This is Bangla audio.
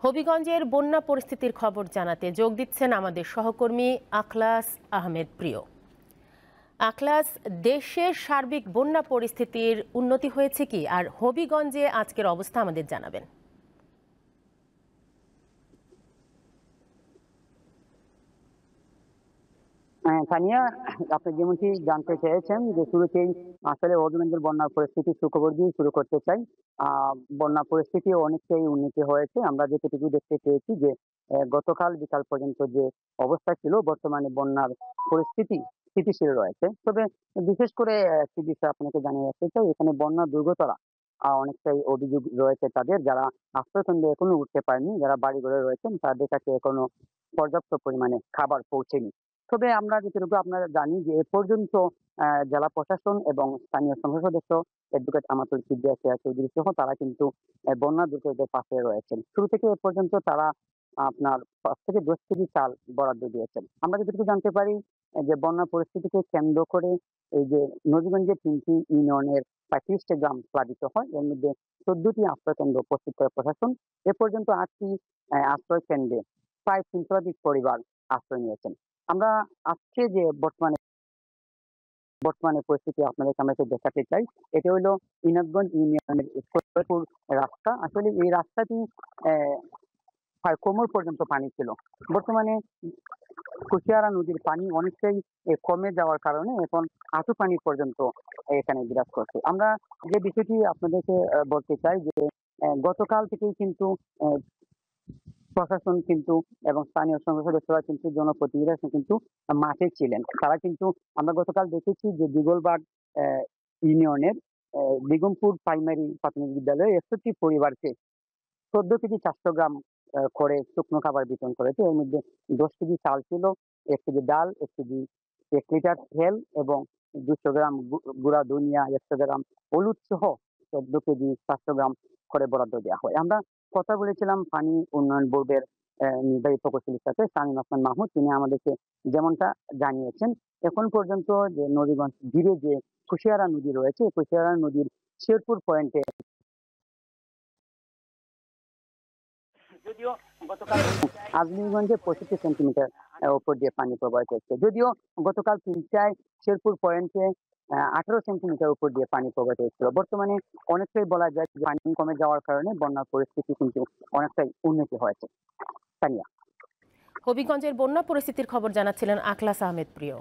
হবিগঞ্জের বন্যা পরিস্থিতির খবর জানাতে যোগ দিচ্ছেন আমাদের সহকর্মী আখলাস আহমেদ প্রিয়। আখলাস, দেশের সার্বিক বন্যা পরিস্থিতির উন্নতি হয়েছে কি, আর হবিগঞ্জে আজকের অবস্থা আমাদের জানাবেন। তানিয়া, আপনি যেমনটি জানতে চেয়েছেন যে শুরুতেই আসলে হবিগঞ্জের বন্যার পরিস্থিতি সুখবর দিয়ে শুরু করতে চাই। বন্যা পরিস্থিতি অনেকটাই উন্নতি হয়েছে। আমরা যেটুকু দেখতে পেয়েছি যে গতকাল বিকাল পর্যন্ত যে অবস্থা ছিল, বর্তমানে বন্যার পরিস্থিতি স্থিতিশীল রয়েছে। তবে বিশেষ করে একটি বিষয় আপনাকে জানিয়ে রাখতে চাই, এখানে বন্যা দুর্গতরা অনেকটাই অভিযোগ রয়েছে তাদের, যারা আশ্রয়কেন্দ্রে এখনো উঠতে পারেনি, যারা বাড়িঘরে রয়েছেন তাদের কাছে এখনো পর্যাপ্ত পরিমাণে খাবার পৌঁছেনি। তবে আমরা যতটুকু আপনারা জানি যে এ পর্যন্ত জেলা প্রশাসন এবং স্থানীয় সংসদ সদস্য অ্যাডভোকেট আমাতুল কিবরিয়া চৌধুরী সহ তারা কিন্তু বন্যা দুর্গতদের পাশে রয়েছেন। শুরু থেকে এ পর্যন্ত তারা আপনার ৫ থেকে ১০ কেজি চাল বরাদ্দ দিয়েছেন। আমরা যতটুকু জানতে পারি যে বন্যা পরিস্থিতিকে কেন্দ্র করে এই যে নবীগঞ্জের ৩টি ইউনিয়নের ৩৫টি গ্রাম প্লাবিত হয়, এর মধ্যে ১৪টি আশ্রয় কেন্দ্র প্রস্তুত করে প্রশাসন। এ পর্যন্ত ৮টি আশ্রয় কেন্দ্রে প্রায় ৩ শতাধিক পরিবার আশ্রয় নিয়েছেন। আমরা আজকে যে বর্তমানে পরিস্থিতি আপনাদের সামনে দেখাতে চাই, এটা হলো ইনাদগঞ্জ ইউনিয়নের ফরিদপুর রাস্তা। আসলে এই রাস্তাটি প্রায় কোমর পর্যন্ত পানি ছিল। বর্তমানে কুশিয়ারা নদীর পানি অনেকটাই কমে যাওয়ার কারণে এখন হাঁটু পানি পর্যন্ত এখানে বিরাজ করছে। আমরা যে বিষয়টি আপনাদেরকে বলতে চাই যে গতকাল থেকেই কিন্তু প্রশাসন কিন্তু এবং স্থানীয় সংসদ সদস্যরা কিন্তু জনপ্রতিনিধিরা কিন্তু মাঠে ছিলেন। তারা কিন্তু আমরা গতকাল দেখেছি যে দিগলবাগ ইউনিয়নের বেগমপুর প্রাইমারি প্রাথমিক বিদ্যালয়ে ৬১ পরিবারকে ১৪ কেজি ৪০০ গ্রাম করে শুকনো খাবার বিতরণ করেছে। এর মধ্যে ১০ কেজি চাল ছিল, ১ কেজি ডাল, ১ লিটার তেল এবং ২০০ গ্রাম গুঁড়া ধনিয়া, ১০০ গ্রাম হলুদ সহ ১৪ কেজি ৪০০ গ্রাম করে বরাদ্দ দেওয়া হয়। আমরা কথা বলেছিলাম পানি উন্নয়ন বোর্ডের নির্বাহী প্রকৌশলীর সাথে শামীম আহসান মাহমুদ। তিনি আমাদেরকে যেমনটা জানিয়েছেন, এখন পর্যন্ত যে নবীগঞ্জ ঘিরে যে কুশিয়ারা নদী রয়েছে, কুশিয়ারা নদীর শেরপুর পয়েন্টে যদিও গতকাল আজমিরগঞ্জে ৬৫ সেন্টিমিটার উপর দিয়ে পানি প্রবাহিত হচ্ছে, যদিও গতকাল ৩টায় শেরপুর পয়েন্টে ১৮ সেন্টিমিটার উপর দিয়ে পানি প্রবাহিত হচ্ছিল। বর্তমানে অনেকটাই বলা যায় যে পানি কমে যাওয়ার কারণে বন্যার পরিস্থিতি কিন্তু অনেকটাই উন্নতি হয়েছে। তানিয়া, হবিগঞ্জের বন্যা পরিস্থিতির খবর জানাচ্ছিলেন আখলাস আহমেদ প্রিয়।